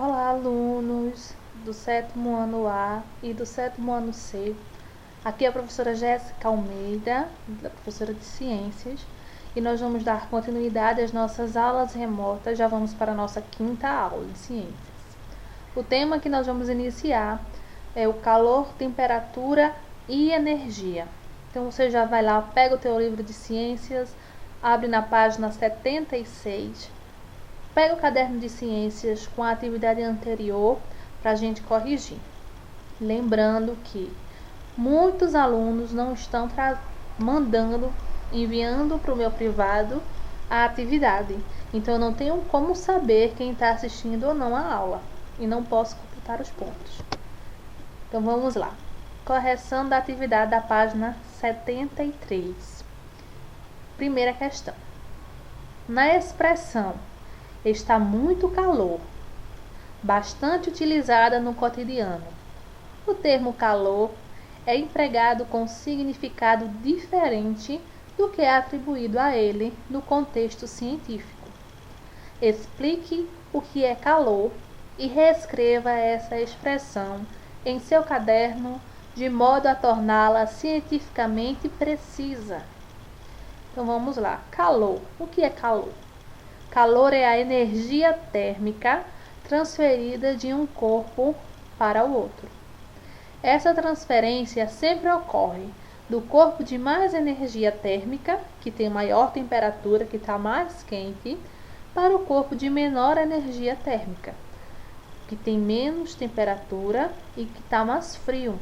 Olá, alunos do sétimo ano A e do sétimo ano C. Aqui é a professora Jéssica Almeida, da professora de Ciências, e nós vamos dar continuidade às nossas aulas remotas. Já vamos para a nossa quinta aula de Ciências. O tema que nós vamos iniciar é o calor, temperatura e energia. Então você já vai lá, pega o teu livro de Ciências, abre na página 76. Pega o caderno de ciências com a atividade anterior para a gente corrigir. Lembrando que muitos alunos não estão enviando para o meu privado a atividade. Então eu não tenho como saber quem está assistindo ou não a aula. E não posso computar os pontos. Então vamos lá. Correção da atividade da página 73. Primeira questão. Na expressão está muito calor, bastante utilizada no cotidiano. O termo calor é empregado com significado diferente do que é atribuído a ele no contexto científico. Explique o que é calor e reescreva essa expressão em seu caderno de modo a torná-la cientificamente precisa. Então vamos lá. Calor. O que é calor? Calor é a energia térmica transferida de um corpo para o outro. Essa transferência sempre ocorre do corpo de mais energia térmica, que tem maior temperatura, que está mais quente, para o corpo de menor energia térmica, que tem menos temperatura e que está mais frio.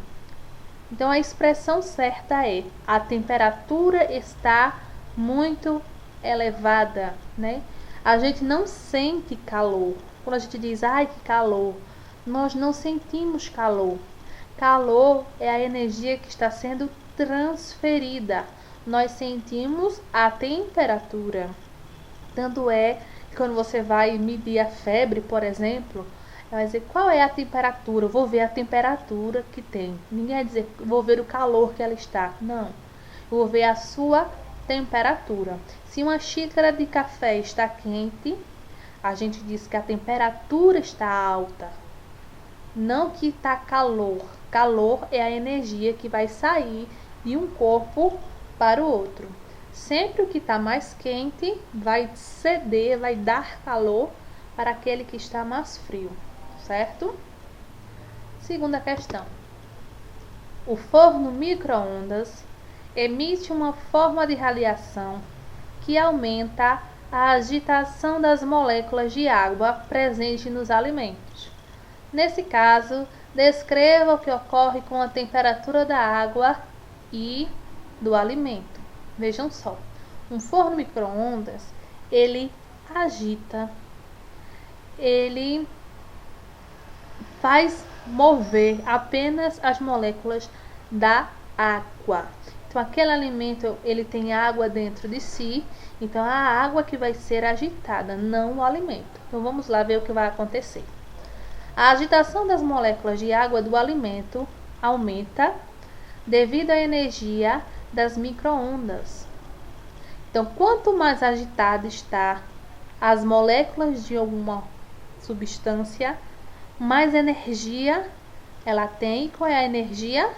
Então a expressão certa é: a temperatura está muito elevada, né? A gente não sente calor. Quando a gente diz, ai que calor, nós não sentimos calor. Calor é a energia que está sendo transferida. Nós sentimos a temperatura. Tanto é que quando você vai medir a febre, por exemplo, vai dizer qual é a temperatura. Eu vou ver a temperatura que tem. Ninguém vai dizer, vou ver o calor que ela está. Não. Eu vou ver a sua temperatura. Se uma xícara de café está quente, a gente diz que a temperatura está alta. Não que está calor. Calor é a energia que vai sair de um corpo para o outro. Sempre o que está mais quente vai ceder, vai dar calor para aquele que está mais frio, certo? Segunda questão. O forno micro-ondas emite uma forma de radiação que aumenta a agitação das moléculas de água presentes nos alimentos. Nesse caso, descreva o que ocorre com a temperatura da água e do alimento. Vejam só, um forno micro-ondas, ele agita, ele faz mover apenas as moléculas da água. Então aquele alimento, ele tem água dentro de si, então a água que vai ser agitada, não o alimento. Então vamos lá ver o que vai acontecer. A agitação das moléculas de água do alimento aumenta devido à energia das micro-ondas. Então quanto mais agitada está as moléculas de alguma substância, mais energia ela tem. Qual é a energia?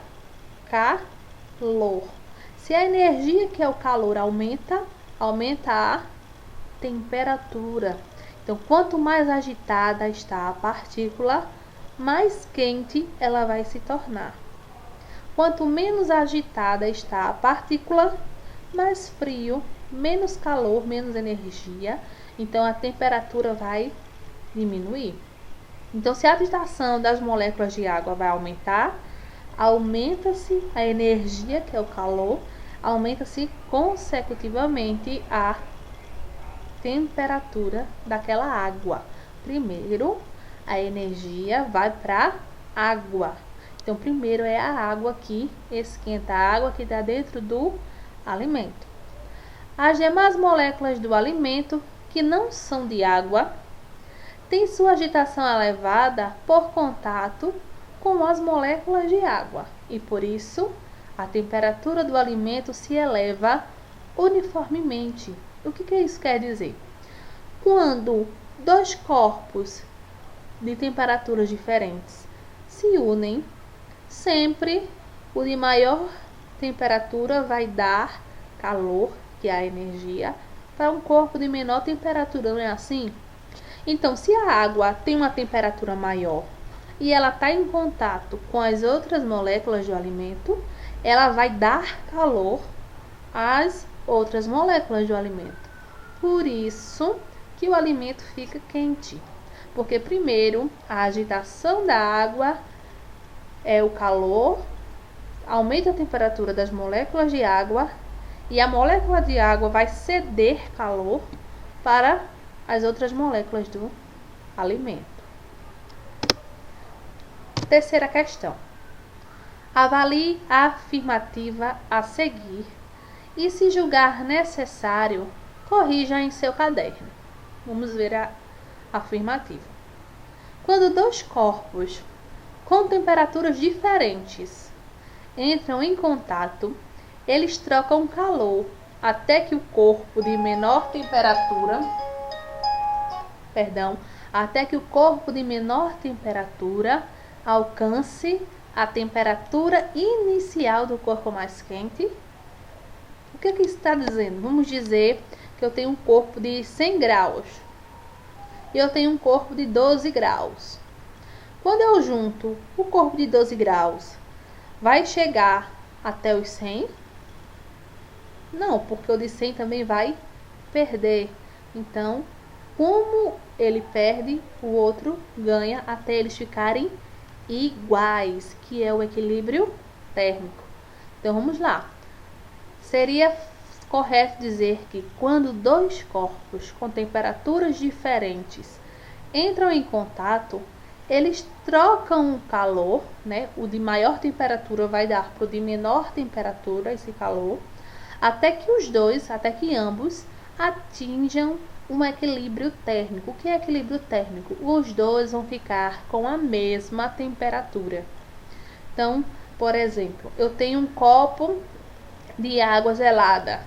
Calor. Se a energia, que é o calor, aumenta a temperatura. Então, quanto mais agitada está a partícula, mais quente ela vai se tornar. Quanto menos agitada está a partícula, mais frio, menos calor, menos energia. Então, a temperatura vai diminuir. Então, se a agitação das moléculas de água vai aumentar, aumenta-se a energia, que é o calor, aumenta-se consecutivamente a temperatura daquela água. Primeiro, a energia vai para a água. Então, primeiro é a água que esquenta, a água que está dentro do alimento. As demais moléculas do alimento, que não são de água, têm sua agitação elevada por contato com as moléculas de água. E por isso, a temperatura do alimento se eleva uniformemente. O que isso quer dizer? Quando dois corpos de temperaturas diferentes se unem, sempre o de maior temperatura vai dar calor, que é a energia, para um corpo de menor temperatura, não é assim? Então, se a água tem uma temperatura maior e ela está em contato com as outras moléculas do alimento, ela vai dar calor às outras moléculas do alimento. Por isso que o alimento fica quente. Porque primeiro a agitação da água é o calor, aumenta a temperatura das moléculas de água e a molécula de água vai ceder calor para as outras moléculas do alimento. Terceira questão. Avalie a afirmativa a seguir e, se julgar necessário, corrija em seu caderno. Vamos ver a afirmativa. Quando dois corpos com temperaturas diferentes entram em contato, eles trocam calor até que o corpo de menor temperatura, alcance a temperatura inicial do corpo mais quente. O que isso está dizendo? Vamos dizer que eu tenho um corpo de 100 graus e eu tenho um corpo de 12 graus. Quando eu junto o corpo de 12 graus, vai chegar até os 100? Não, porque o de 100 também vai perder. Então, como ele perde, o outro ganha até eles ficarem iguais, que é o equilíbrio térmico. Então, vamos lá. Seria correto dizer que quando dois corpos com temperaturas diferentes entram em contato, eles trocam o calor, né? O de maior temperatura vai dar para o de menor temperatura esse calor, até que ambos atinjam um equilíbrio térmico. O que é equilíbrio térmico? Os dois vão ficar com a mesma temperatura. Então, por exemplo, eu tenho um copo de água gelada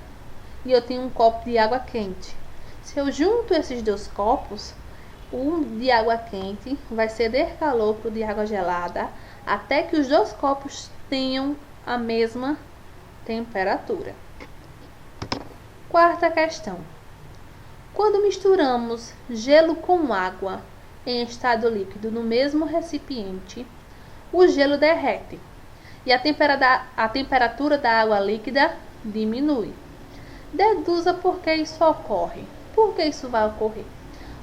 e eu tenho um copo de água quente. Se eu junto esses dois copos, o de água quente vai ceder calor para o de água gelada até que os dois copos tenham a mesma temperatura. Quarta questão. Quando misturamos gelo com água em estado líquido no mesmo recipiente, o gelo derrete e a temperatura da água líquida diminui. Deduza por que isso ocorre. Por que isso vai ocorrer?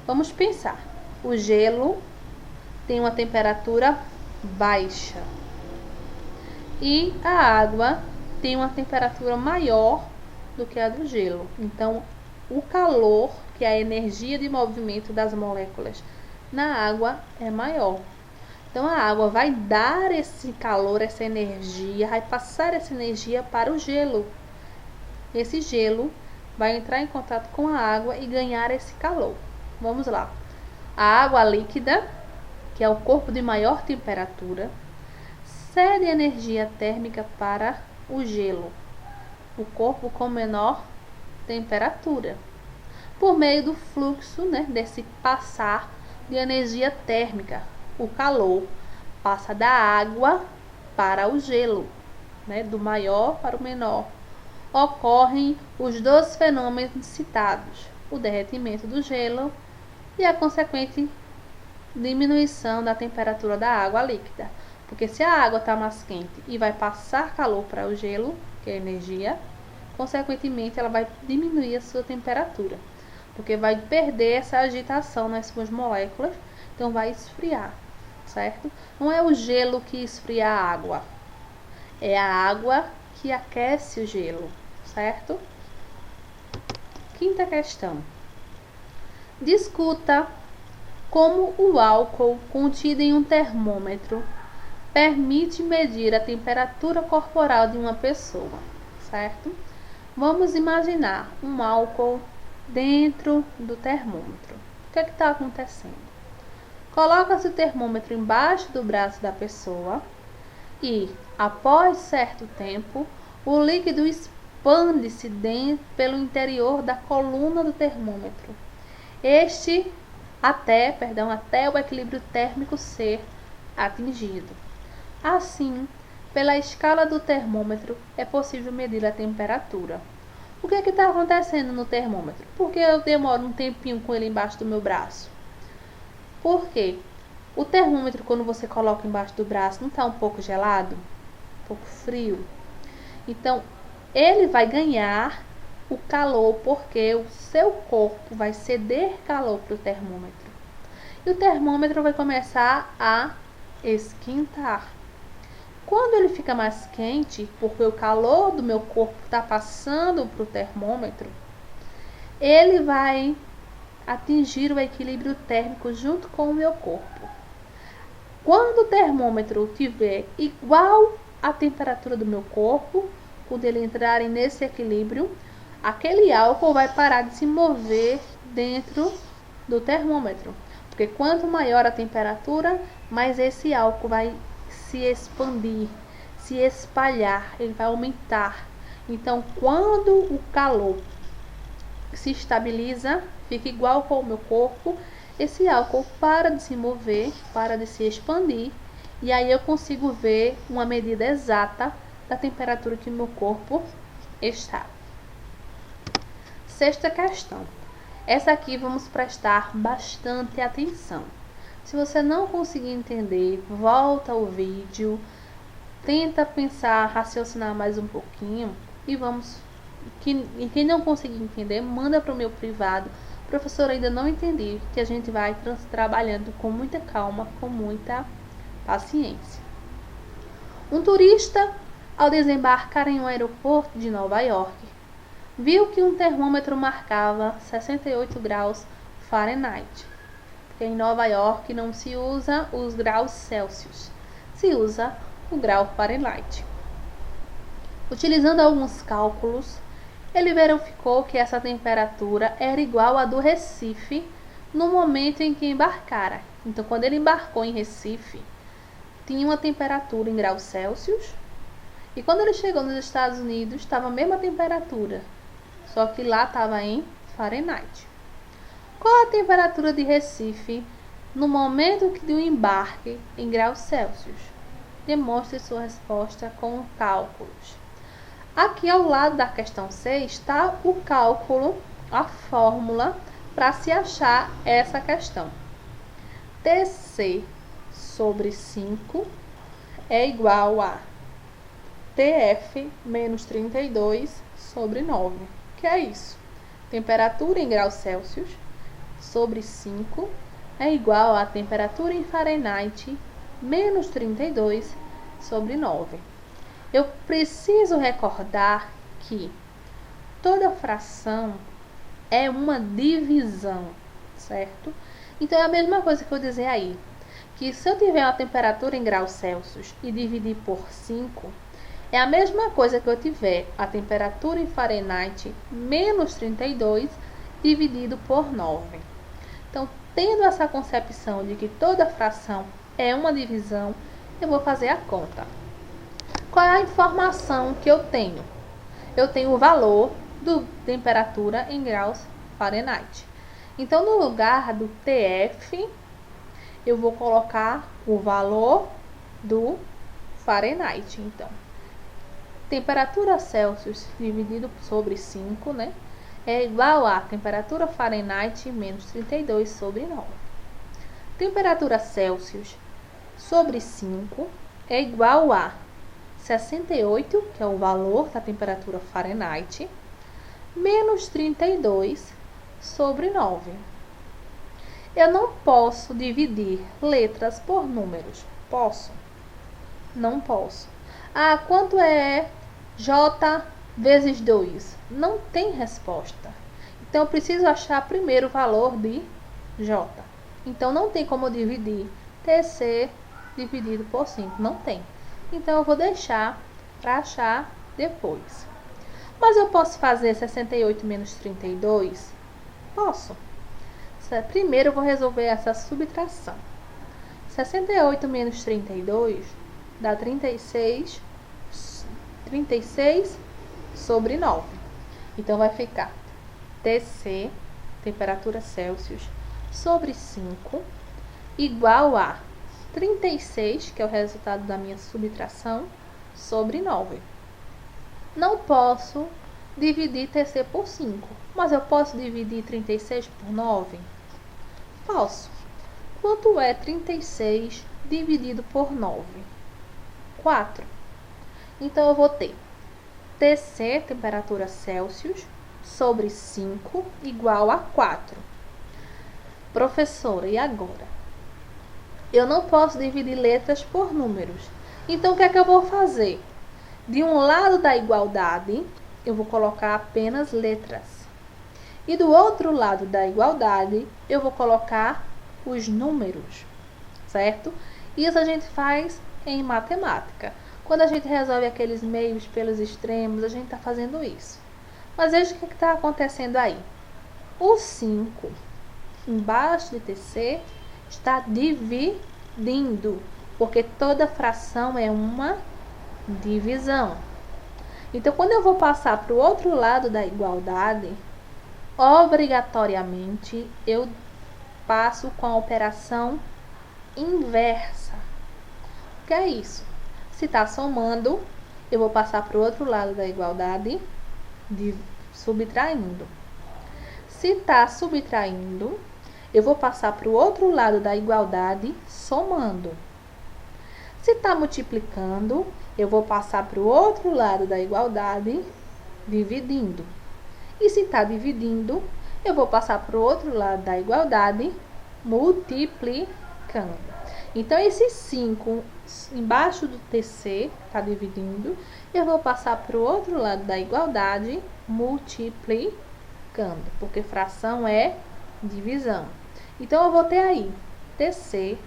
Vamos pensar. O gelo tem uma temperatura baixa e a água tem uma temperatura maior do que a do gelo. Então, o calor, que é a energia de movimento das moléculas na água, é maior. Então, a água vai dar esse calor, essa energia, vai passar essa energia para o gelo. Esse gelo vai entrar em contato com a água e ganhar esse calor. Vamos lá. A água líquida, que é o corpo de maior temperatura, cede energia térmica para o gelo, o corpo com menor temperatura, por meio do fluxo, desse passar de energia térmica. O calor passa da água para o gelo, do maior para o menor. Ocorrem os dois fenômenos citados, o derretimento do gelo e a consequente diminuição da temperatura da água líquida. Porque se a água está mais quente e vai passar calor para o gelo, que é energia, consequentemente ela vai diminuir a sua temperatura, porque vai perder essa agitação nas suas moléculas, então vai esfriar, certo? Não é o gelo que esfria a água, é a água que aquece o gelo, certo? Quinta questão. Discuta como o álcool contido em um termômetro permite medir a temperatura corporal de uma pessoa, certo? Vamos imaginar um álcool dentro do termômetro. O que está acontecendo? Coloca-se o termômetro embaixo do braço da pessoa e, após certo tempo, o líquido expande-se pelo interior da coluna do termômetro. Este até o equilíbrio térmico ser atingido. Assim, pela escala do termômetro, é possível medir a temperatura. O que está acontecendo no termômetro? Por que eu demoro um tempinho com ele embaixo do meu braço? Porque o termômetro, quando você coloca embaixo do braço, não está um pouco gelado? Um pouco frio? Então, ele vai ganhar o calor porque o seu corpo vai ceder calor para o termômetro. E o termômetro vai começar a esquentar. Quando ele fica mais quente, porque o calor do meu corpo está passando para o termômetro, ele vai atingir o equilíbrio térmico junto com o meu corpo. Quando o termômetro estiver igual à temperatura do meu corpo, quando ele entrarem nesse equilíbrio, aquele álcool vai parar de se mover dentro do termômetro. Porque quanto maior a temperatura, mais esse álcool vai se expandir, se espalhar, ele vai aumentar. Então, quando o calor se estabiliza, fica igual com o meu corpo, esse álcool para de se mover, para de se expandir, e aí eu consigo ver uma medida exata da temperatura que o meu corpo está. Sexta questão. Essa aqui vamos prestar bastante atenção. Se você não conseguir entender, volta ao vídeo, tenta pensar, raciocinar mais um pouquinho e quem não conseguir entender, manda para o meu privado. Professor, ainda não entendi, que a gente vai trabalhando com muita calma, com muita paciência. Um turista, ao desembarcar em um aeroporto de Nova York, viu que um termômetro marcava 68 graus Fahrenheit. Porque em Nova York não se usa os graus Celsius, se usa o grau Fahrenheit. Utilizando alguns cálculos, ele verificou que essa temperatura era igual à do Recife no momento em que embarcara. Então, quando ele embarcou em Recife, tinha uma temperatura em graus Celsius, e quando ele chegou nos Estados Unidos, estava a mesma temperatura, só que lá estava em Fahrenheit. Qual a temperatura de Recife no momento do embarque em graus Celsius? Demonstre sua resposta com cálculos. Aqui ao lado da questão 6 está o cálculo, a fórmula para se achar essa questão. TC sobre 5 é igual a TF menos 32 sobre 9. Que é isso? Temperatura em graus Celsius sobre 5 é igual a temperatura em Fahrenheit menos 32 sobre 9. Eu preciso recordar que toda fração é uma divisão, certo? Então é a mesma coisa que eu dizer aí, que se eu tiver uma temperatura em graus Celsius e dividir por 5, é a mesma coisa que eu tiver a temperatura em Fahrenheit menos 32 dividido por 9. Então, tendo essa concepção de que toda fração é uma divisão, eu vou fazer a conta. Qual é a informação que eu tenho? Eu tenho o valor da temperatura em graus Fahrenheit. Então, no lugar do TF, eu vou colocar o valor do Fahrenheit. Então, temperatura Celsius dividido sobre 5, né? É igual a temperatura Fahrenheit menos 32 sobre 9. Temperatura Celsius sobre 5 é igual a 68, que é o valor da temperatura Fahrenheit, menos 32 sobre 9. Eu não posso dividir letras por números. Posso? Não posso. Ah, quanto é J vezes 2? Não tem resposta. Então, eu preciso achar primeiro o valor de J. Então, não tem como dividir TC dividido por 5. Não tem. Então, eu vou deixar para achar depois. Mas eu posso fazer 68 menos 32? Posso. Primeiro, eu vou resolver essa subtração. 68 menos 32 dá 36 sobre 9. Então, vai ficar TC, temperatura Celsius, sobre 5 igual a 36, que é o resultado da minha subtração, sobre 9. Não posso dividir TC por 5, mas eu posso dividir 36 por 9? Posso. Quanto é 36 dividido por 9? 4. Então, eu vou ter TC, temperatura Celsius, sobre 5 igual a 4. Professora, e agora? Eu não posso dividir letras por números. Então, o que é que eu vou fazer? De um lado da igualdade, eu vou colocar apenas letras. E do outro lado da igualdade, eu vou colocar os números, certo? Isso a gente faz em matemática. Quando a gente resolve aqueles meios pelos extremos, a gente está fazendo isso. Mas veja o que está acontecendo aí. O 5 embaixo de TC está dividindo, porque toda fração é uma divisão. Então, quando eu vou passar para o outro lado da igualdade, obrigatoriamente eu passo com a operação inversa. O que é isso? Se está somando, eu vou passar para o outro lado da igualdade, subtraindo. Se está subtraindo, eu vou passar para o outro lado da igualdade, somando. Se está multiplicando, eu vou passar para o outro lado da igualdade, dividindo. E se está dividindo, eu vou passar para o outro lado da igualdade, multiplicando. Então, esse 5 embaixo do TC está dividindo, eu vou passar para o outro lado da igualdade, multiplicando, porque fração é divisão. Então, eu vou ter aí TC,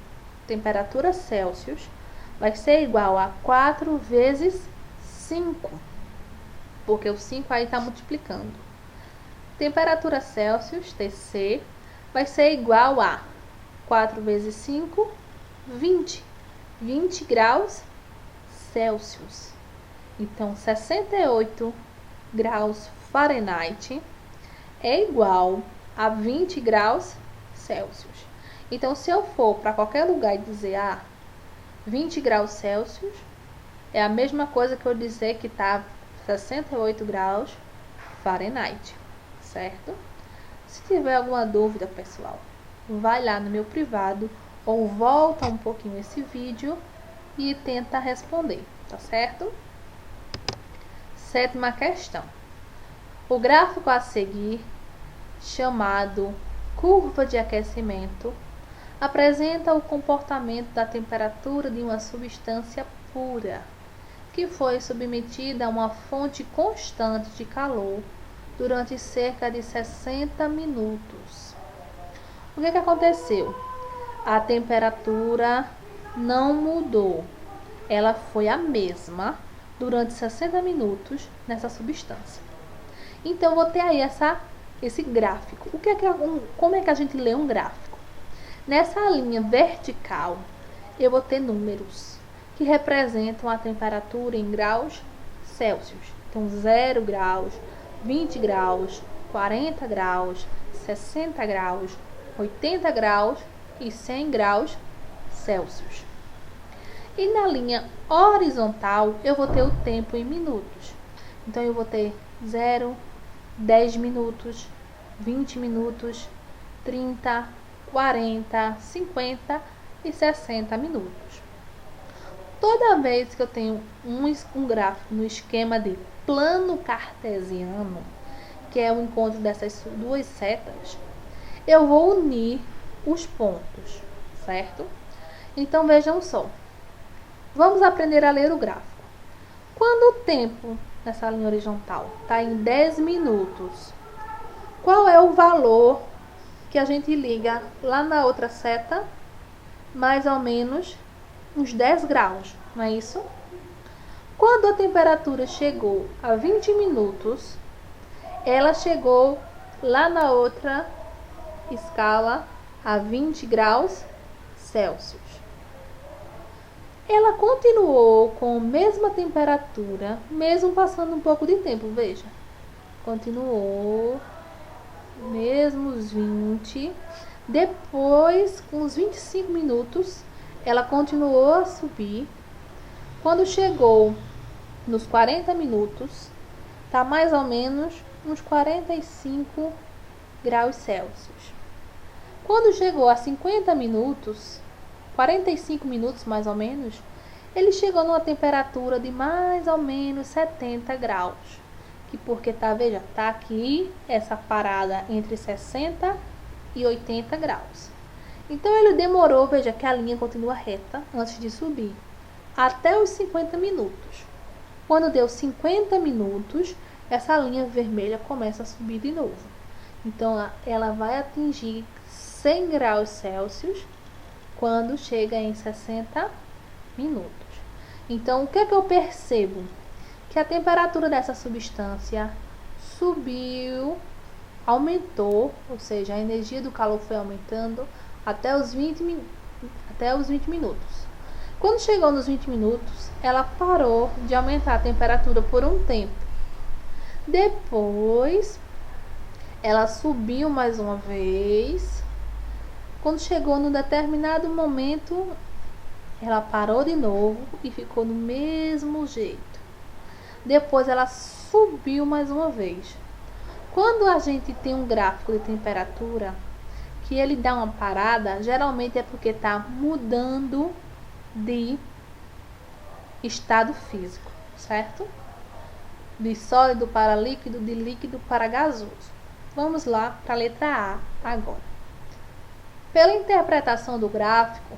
temperatura Celsius, vai ser igual a 4 vezes 5, porque o 5 aí está multiplicando. Temperatura Celsius, TC, vai ser igual a 4 vezes 5, 20. 20 graus Celsius. Então, 68 graus Fahrenheit é igual a 20 graus Celsius. Então, se eu for para qualquer lugar e dizer 20 graus Celsius, é a mesma coisa que eu dizer que está 68 graus Fahrenheit, certo? Se tiver alguma dúvida, pessoal, vai lá no meu privado ou volta um pouquinho esse vídeo e tenta responder, tá certo? 7ª questão. O gráfico a seguir, chamado curva de aquecimento, apresenta o comportamento da temperatura de uma substância pura, que foi submetida a uma fonte constante de calor durante cerca de 60 minutos. O que aconteceu? A temperatura não mudou. Ela foi a mesma durante 60 minutos nessa substância. Então, eu vou ter aí esse gráfico. Como é que a gente lê um gráfico? Nessa linha vertical, eu vou ter números que representam a temperatura em graus Celsius. Então, 0 graus, 20 graus, 40 graus, 60 graus, 80 graus e 100 graus Celsius. E na linha horizontal, eu vou ter o tempo em minutos. Então, eu vou ter 0, 10 minutos, 20 minutos, 30, 40, 50 e 60 minutos. Toda vez que eu tenho um gráfico no esquema de plano cartesiano, que é o encontro dessas duas setas, eu vou unir os pontos, certo? Então, vejam só. Vamos aprender a ler o gráfico. Quando o tempo nessa linha horizontal está em 10 minutos, qual é o valor que a gente liga lá na outra seta? Mais ou menos uns 10 graus, não é isso? Quando a temperatura chegou a 20 minutos, ela chegou lá na outra escala a 20 graus Celsius. Ela continuou com a mesma temperatura, mesmo passando um pouco de tempo, veja. Continuou, mesmos 20, Depois, com uns 25 minutos, ela continuou a subir. Quando chegou nos 40 minutos, tá mais ou menos uns 45 graus Celsius. Quando chegou a 50 minutos, 45 minutos mais ou menos, ele chegou numa temperatura de mais ou menos 70 graus. Que porque veja, tá aqui essa parada entre 60 e 80 graus. Então ele demorou, veja que a linha continua reta antes de subir, até os 50 minutos. Quando deu 50 minutos, essa linha vermelha começa a subir de novo. Então ela vai atingir 100 graus Celsius quando chega em 60 minutos. Então o que é que eu percebo? Que a temperatura dessa substância subiu, aumentou, ou seja, a energia do calor foi aumentando até os 20 minutos. Quando chegou nos 20 minutos, ela parou de aumentar a temperatura por um tempo. Depois, ela subiu mais uma vez. Quando chegou num determinado momento, ela parou de novo e ficou no mesmo jeito. Depois ela subiu mais uma vez. Quando a gente tem um gráfico de temperatura que ele dá uma parada, geralmente é porque está mudando de estado físico, certo? De sólido para líquido, de líquido para gasoso. Vamos lá para a letra A agora. Pela interpretação do gráfico,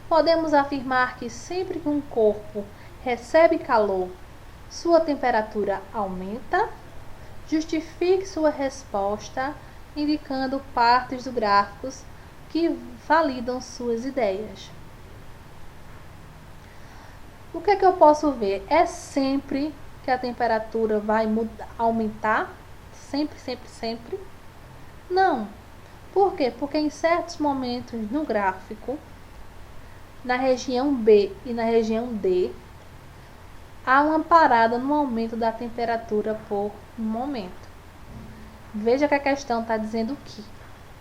podemos afirmar que sempre que um corpo recebe calor, sua temperatura aumenta. Justifique sua resposta indicando partes do gráfico que validam suas ideias. O que é que eu posso ver? É sempre que a temperatura vai aumentar? Sempre, sempre, sempre? Não. Por quê? Porque em certos momentos no gráfico, na região B e na região D, há uma parada no aumento da temperatura por um momento. Veja que a questão está dizendo que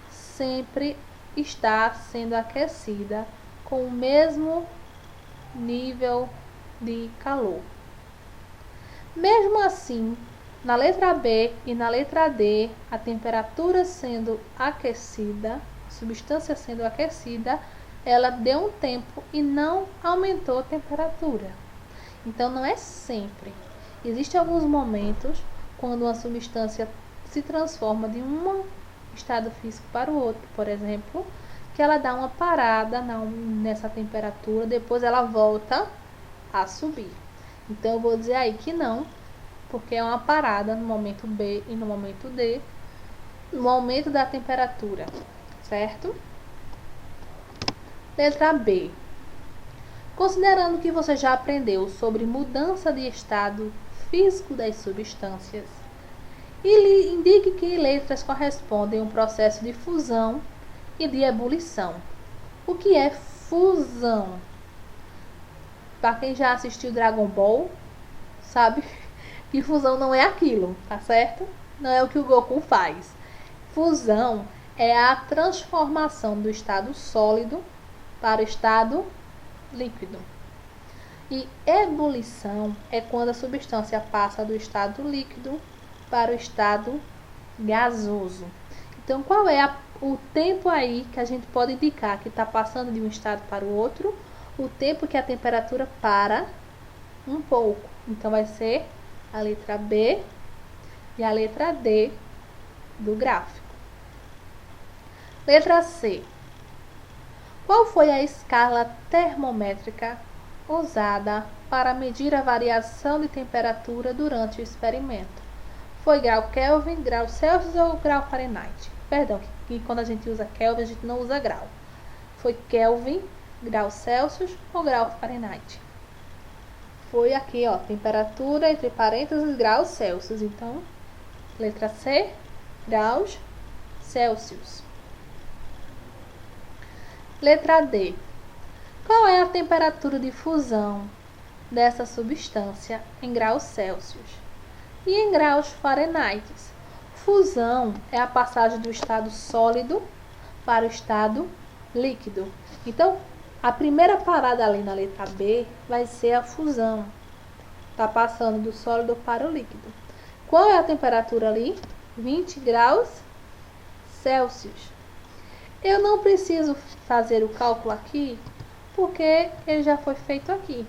sempre está sendo aquecida com o mesmo nível de calor. Mesmo assim, na letra B e na letra D, a temperatura sendo aquecida, a substância sendo aquecida, ela deu um tempo e não aumentou a temperatura. Então não é sempre. Existem alguns momentos quando uma substância se transforma de um estado físico para o outro, por exemplo, que ela dá uma parada nessa temperatura, depois ela volta a subir. Então eu vou dizer aí que não, porque é uma parada no momento B e no momento D, no aumento da temperatura, certo? Letra B. Considerando que você já aprendeu sobre mudança de estado físico das substâncias, e indique que letras correspondem ao processo de fusão e de ebulição. O que é fusão? Para quem já assistiu Dragon Ball, sabe que fusão não é aquilo, tá certo? Não é o que o Goku faz. Fusão é a transformação do estado sólido para o estado líquido. E ebulição é quando a substância passa do estado líquido para o estado gasoso. Então, qual é o tempo aí que a gente pode indicar que está passando de um estado para o outro? O tempo que a temperatura para um pouco. Então, vai ser a letra B e a letra D do gráfico. Letra C. Qual foi a escala termométrica usada para medir a variação de temperatura durante o experimento? Foi grau Kelvin, grau Celsius ou grau Fahrenheit? Perdão, que quando a gente usa Kelvin, a gente não usa grau. Foi Kelvin, grau Celsius ou grau Fahrenheit? Foi aqui, ó, temperatura entre parênteses graus Celsius. Então, letra C, graus Celsius. Letra D. Qual é a temperatura de fusão dessa substância em graus Celsius e em graus Fahrenheit? Fusão é a passagem do estado sólido para o estado líquido. Então, a primeira parada ali na letra B vai ser a fusão. Está passando do sólido para o líquido. Qual é a temperatura ali? 20 graus Celsius. Eu não preciso fazer o cálculo aqui, porque ele já foi feito aqui.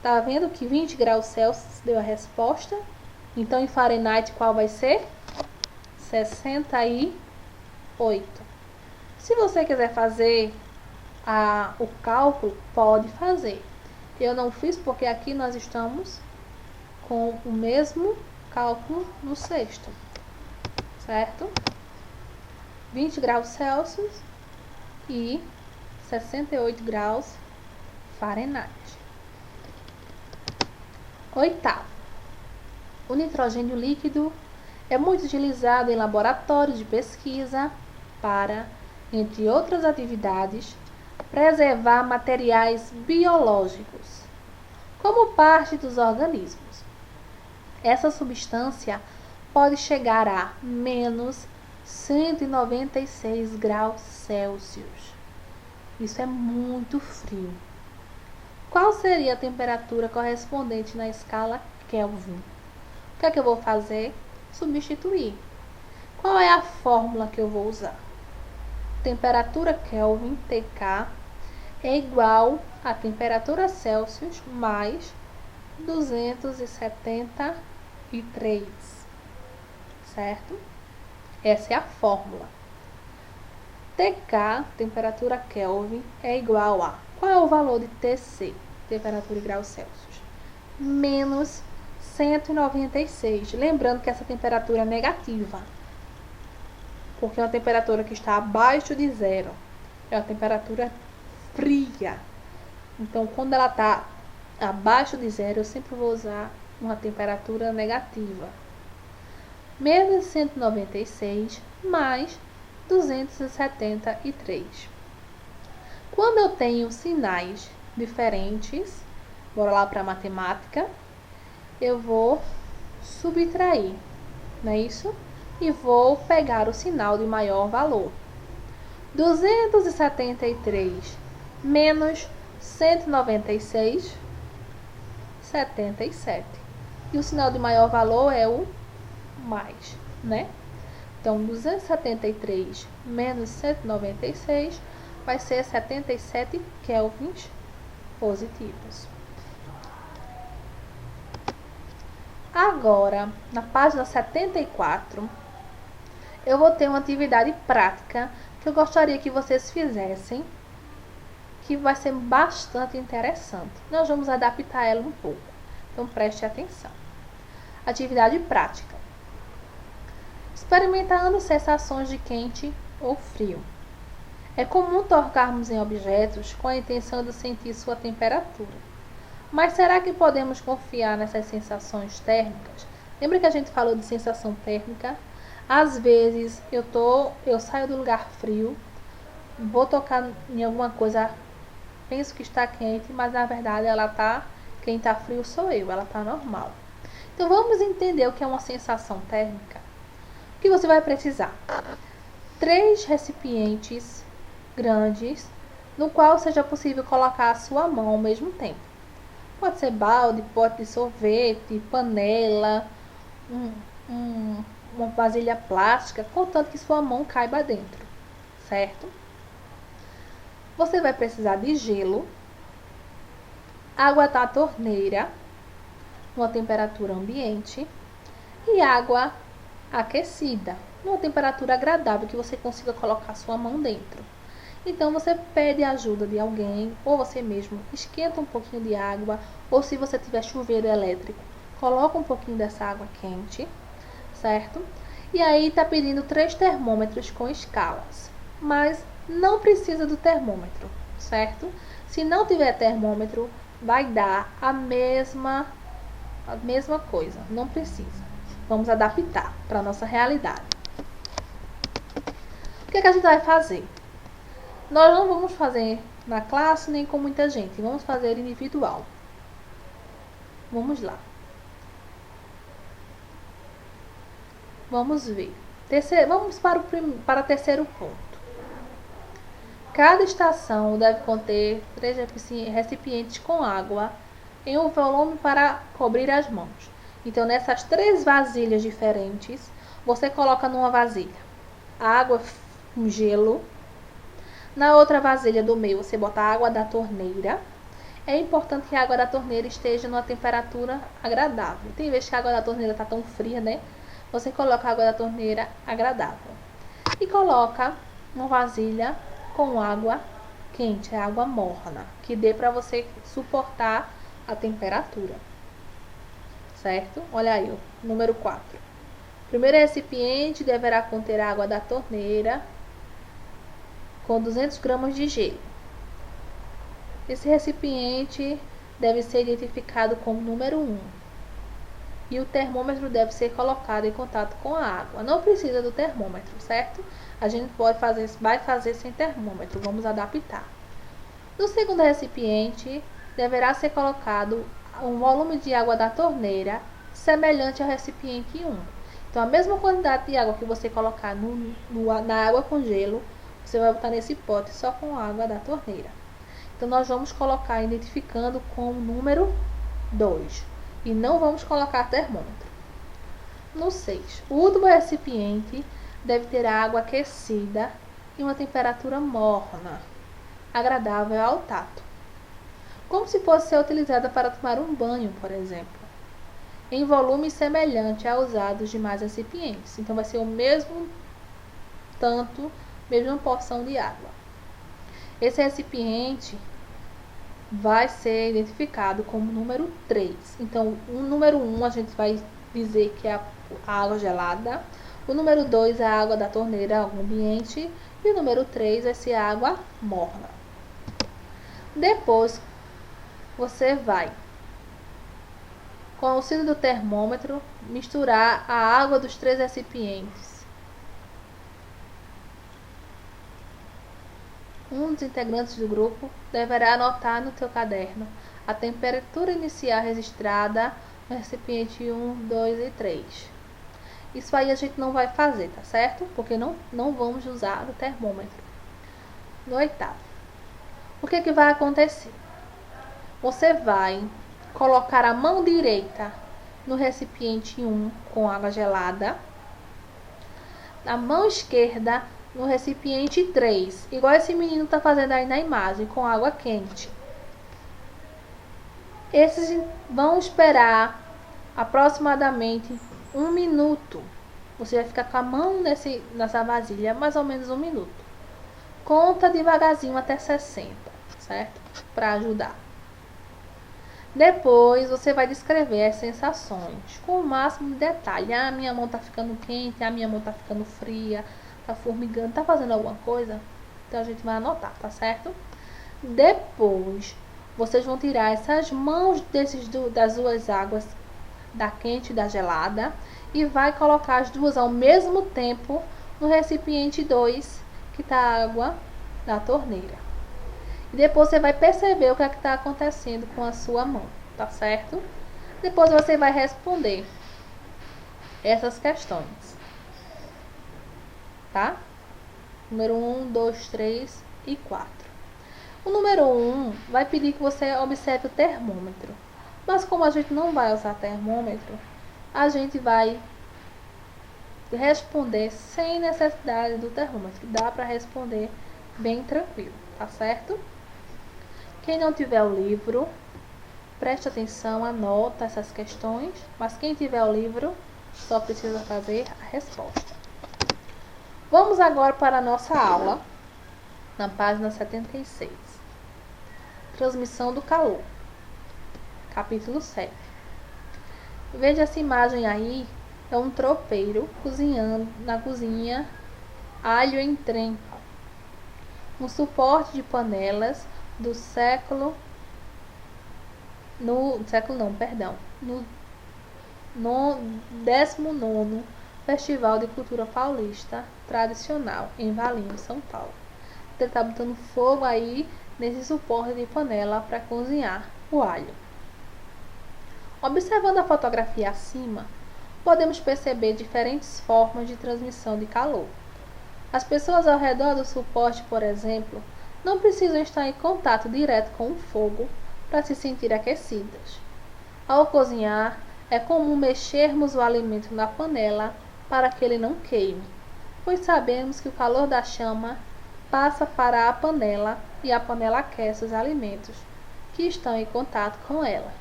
Tá vendo que 20 graus Celsius deu a resposta? Então, em Fahrenheit, qual vai ser? 68. Se você quiser fazer o cálculo, pode fazer. Eu não fiz porque aqui nós estamos com o mesmo cálculo no sexto, certo? 20 graus Celsius e 68 graus Fahrenheit. Oitavo, o nitrogênio líquido é muito utilizado em laboratórios de pesquisa para, entre outras atividades, preservar materiais biológicos, como parte dos organismos. Essa substância pode chegar a menos 196 graus Celsius. Isso é muito frio. Qual seria a temperatura correspondente na escala Kelvin? O que é que eu vou fazer? Substituir. Qual é a fórmula que eu vou usar? Temperatura Kelvin, TK, é igual a temperatura Celsius mais 273, certo? Essa é a fórmula. TK, temperatura Kelvin, é igual a... Qual é o valor de TC, temperatura em graus Celsius? Menos 196. Lembrando que essa temperatura é negativa, porque é uma temperatura que está abaixo de zero. É uma temperatura fria. Então, quando ela está abaixo de zero, eu sempre vou usar uma temperatura negativa. Menos 196 mais 273. Quando eu tenho sinais diferentes, bora lá para a matemática, eu vou subtrair, não é isso? E vou pegar o sinal de maior valor. 273 menos 196, 77. E o sinal de maior valor é o mais, né? Então, 273 menos 196 vai ser 77 kelvins positivos. Agora, na página 74, eu vou ter uma atividade prática que eu gostaria que vocês fizessem, que vai ser bastante interessante. Nós vamos adaptar ela um pouco, então preste atenção. Atividade prática. Experimentando sensações de quente ou frio. É comum tocarmos em objetos com a intenção de sentir sua temperatura. Mas será que podemos confiar nessas sensações térmicas? Lembra que a gente falou de sensação térmica? Às vezes eu saio do lugar frio, vou tocar em alguma coisa, penso que está quente, mas na verdade quem está frio sou eu, ela está normal. Então vamos entender o que é uma sensação térmica. O que você vai precisar? 3 recipientes grandes, no qual seja possível colocar a sua mão ao mesmo tempo. Pode ser balde, pote de sorvete, panela, uma vasilha plástica, contanto que sua mão caiba dentro, certo? Você vai precisar de gelo, água da torneira, numa temperatura ambiente, e água aquecida, numa temperatura agradável que você consiga colocar sua mão dentro. Então você pede a ajuda de alguém, ou você mesmo esquenta um pouquinho de água, ou se você tiver chuveiro elétrico, coloca um pouquinho dessa água quente, certo? E aí tá pedindo 3 termômetros com escalas, mas não precisa do termômetro, certo? Se não tiver termômetro, vai dar a mesma coisa, não precisa. Vamos adaptar para a nossa realidade. O que é que a gente vai fazer? Nós não vamos fazer na classe nem com muita gente, vamos fazer individual. Vamos lá. Vamos ver. Vamos para o terceiro ponto. Cada estação deve conter 3 recipientes com água em um volume para cobrir as mãos. Então, nessas 3 vasilhas diferentes, você coloca numa vasilha água com gelo. Na outra vasilha do meio, você bota a água da torneira. É importante que a água da torneira esteja numa temperatura agradável. Tem vezes que a água da torneira está tão fria, né? Você coloca a água da torneira agradável. E coloca uma vasilha com água quente, água morna, que dê para você suportar a temperatura. Certo? Olha aí, o número 4. O primeiro recipiente deverá conter água da torneira com 200 gramas de gelo. Esse recipiente deve ser identificado como número 1. E o termômetro deve ser colocado em contato com a água. Não precisa do termômetro, certo? A gente vai fazer sem termômetro. Vamos adaptar. No segundo recipiente, deverá ser colocado um volume de água da torneira semelhante ao recipiente 1. Então, a mesma quantidade de água que você colocar na água com gelo, você vai botar nesse pote só com água da torneira. Então, nós vamos colocar identificando como número 2. E não vamos colocar termômetro. No 6. O último recipiente deve ter água aquecida em uma temperatura morna, agradável ao tato, como se fosse ser utilizada para tomar um banho, por exemplo, em volume semelhante aos usados de mais recipientes. Então, vai ser o mesmo tanto, mesma porção de água. Esse recipiente vai ser identificado como número 3. Então, o número 1 a gente vai dizer que é a água gelada. O número 2 é a água da torneira ao ambiente. E o número 3 vai ser a água morna. Depois, você vai, com o auxílio do termômetro, misturar a água dos 3 recipientes. Um dos integrantes do grupo deverá anotar no teu caderno a temperatura inicial registrada no recipiente 1, 2 e 3. Isso aí a gente não vai fazer, tá certo? Porque não vamos usar o termômetro. No 8º, o que vai acontecer? Você vai colocar a mão direita no recipiente 1 com água gelada, a mão esquerda no recipiente 3, igual esse menino está fazendo aí na imagem, com água quente. Esses vão esperar aproximadamente 1 minuto. Você vai ficar com a mão nessa vasilha mais ou menos 1 minuto. Conta devagarzinho até 60, certo? Para ajudar. Depois você vai descrever as sensações com o máximo de detalhe. Ah, minha mão está ficando quente, a minha mão está ficando fria, está formigando, está fazendo alguma coisa? Então a gente vai anotar, tá certo? Depois vocês vão tirar essas mãos das duas águas, da quente e da gelada, e vai colocar as duas ao mesmo tempo no recipiente 2, que está a água da torneira. E depois você vai perceber o que é que está acontecendo com a sua mão, tá certo? Depois você vai responder essas questões, tá? Número 1, 2, 3 e 4. O número 1 vai pedir que você observe o termômetro. Mas como a gente não vai usar termômetro, a gente vai responder sem necessidade do termômetro. Dá para responder bem tranquilo, tá certo? Quem não tiver o livro, preste atenção, anota essas questões. Mas quem tiver o livro, só precisa fazer a resposta. Vamos agora para a nossa aula, na página 76. Transmissão do calor. Capítulo 7. Veja essa imagem aí. É um tropeiro cozinhando na cozinha alho em trempa. Um suporte de panelas do no 19º Festival de Cultura Paulista Tradicional em Valinhos, São Paulo. Ele está botando fogo aí nesse suporte de panela para cozinhar o alho. Observando a fotografia acima, podemos perceber diferentes formas de transmissão de calor. As pessoas ao redor do suporte, por exemplo, não precisam estar em contato direto com o fogo para se sentir aquecidas. Ao cozinhar, é comum mexermos o alimento na panela para que ele não queime, pois sabemos que o calor da chama passa para a panela e a panela aquece os alimentos que estão em contato com ela.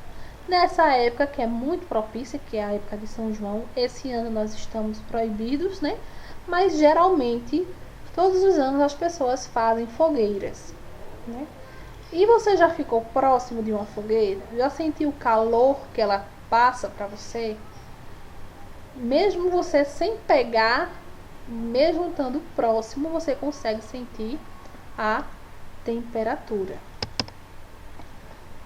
Nessa época que é muito propícia, que é a época de São João, esse ano nós estamos proibidos, né? Mas geralmente, todos os anos as pessoas fazem fogueiras, né? E você já ficou próximo de uma fogueira? Já sentiu o calor que ela passa para você? Mesmo você sem pegar, mesmo estando próximo, você consegue sentir a temperatura.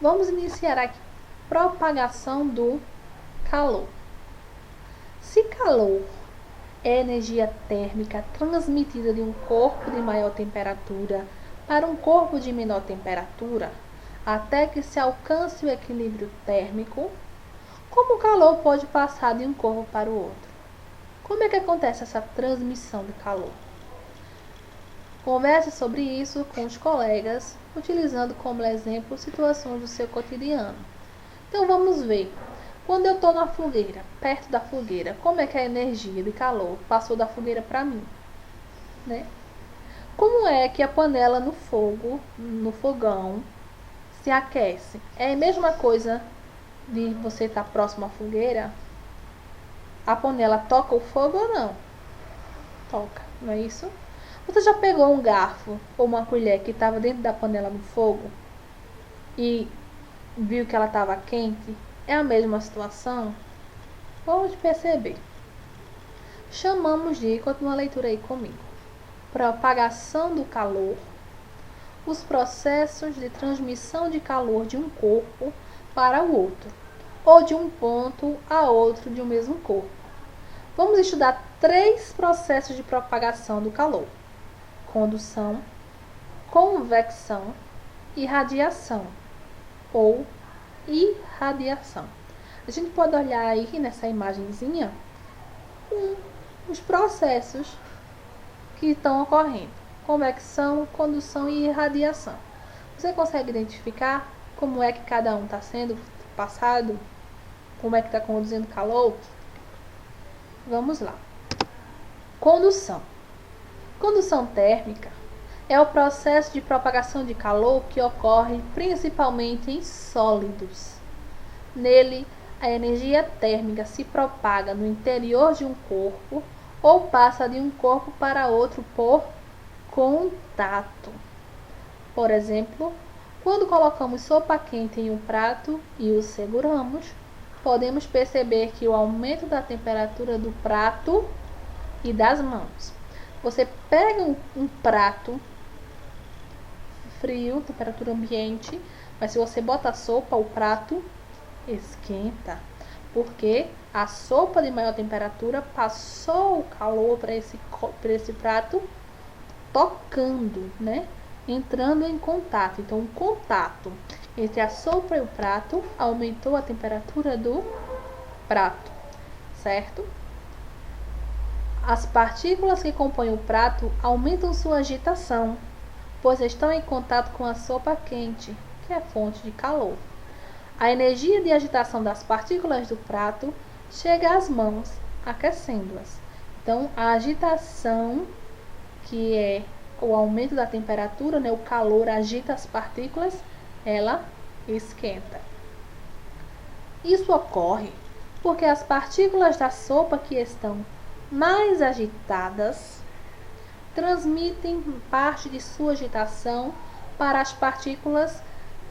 Vamos iniciar aqui. Propagação do calor. Se calor é energia térmica transmitida de um corpo de maior temperatura para um corpo de menor temperatura, até que se alcance o equilíbrio térmico, como o calor pode passar de um corpo para o outro? Como é que acontece essa transmissão de calor? Converse sobre isso com os colegas, utilizando como exemplo situações do seu cotidiano. Então vamos ver. Quando eu estou na fogueira, perto da fogueira, como é que a energia de calor passou da fogueira para mim, né? Como é que a panela no fogo, no fogão, se aquece? É a mesma coisa de você estar próximo à fogueira? A panela toca o fogo ou não? Toca, não é isso? Você já pegou um garfo ou uma colher que estava dentro da panela no fogo e viu que ela estava quente? É a mesma situação? Pode perceber. Chamamos de, continua a leitura aí comigo, propagação do calor, os processos de transmissão de calor de um corpo para o outro, ou de um ponto a outro de um mesmo corpo. Vamos estudar 3 processos de propagação do calor: condução, convecção e radiação, ou irradiação. A gente pode olhar aí nessa imagenzinha os processos que estão ocorrendo: convecção, condução e irradiação. Você consegue identificar como é que cada um está sendo passado? Como é que está conduzindo calor? Vamos lá. Condução. Condução térmica é o processo de propagação de calor que ocorre principalmente em sólidos. Nele, a energia térmica se propaga no interior de um corpo ou passa de um corpo para outro por contato. Por exemplo, quando colocamos sopa quente em um prato e o seguramos, podemos perceber que o aumento da temperatura do prato e das mãos. Você pega um prato frio, temperatura ambiente, mas se você bota a sopa, o prato esquenta, porque a sopa de maior temperatura passou o calor para esse prato, tocando, né? Entrando em contato. Então, o contato entre a sopa e o prato aumentou a temperatura do prato, certo? As partículas que compõem o prato aumentam sua agitação, pois estão em contato com a sopa quente, que é fonte de calor. A energia de agitação das partículas do prato chega às mãos, aquecendo-as. Então, a agitação, que é o aumento da temperatura, né, o calor agita as partículas, ela esquenta. Isso ocorre porque as partículas da sopa que estão mais agitadas transmitem parte de sua agitação para as partículas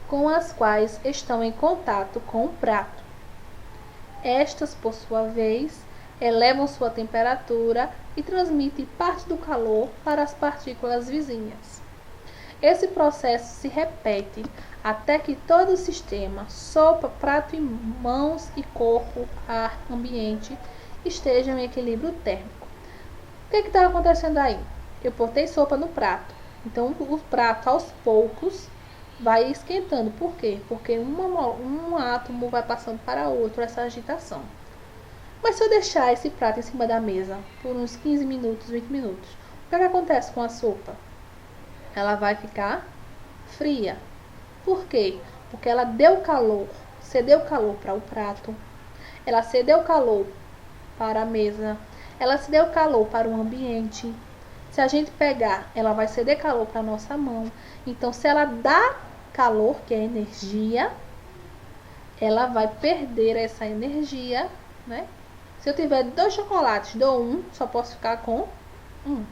com as quais estão em contato com o prato. Estas, por sua vez, elevam sua temperatura e transmitem parte do calor para as partículas vizinhas. Esse processo se repete até que todo o sistema, sopa, prato e mãos e corpo, ar, ambiente, estejam em equilíbrio térmico. O que está acontecendo aí? Eu botei sopa no prato, então o prato aos poucos vai esquentando. Por quê? Porque um átomo vai passando para outro, essa agitação. Mas se eu deixar esse prato em cima da mesa por uns 15 minutos, 20 minutos, o que acontece com a sopa? ela vai ficar fria. Por quê? Porque ela deu calor, cedeu calor para o prato, ela cedeu calor para a mesa, ela cedeu calor para o ambiente. Se a gente pegar, ela vai ceder calor para a nossa mão. Então, se ela dá calor, que é energia, ela vai perder essa energia, né? Se eu tiver 2 chocolates, dou 1, só posso ficar com 1.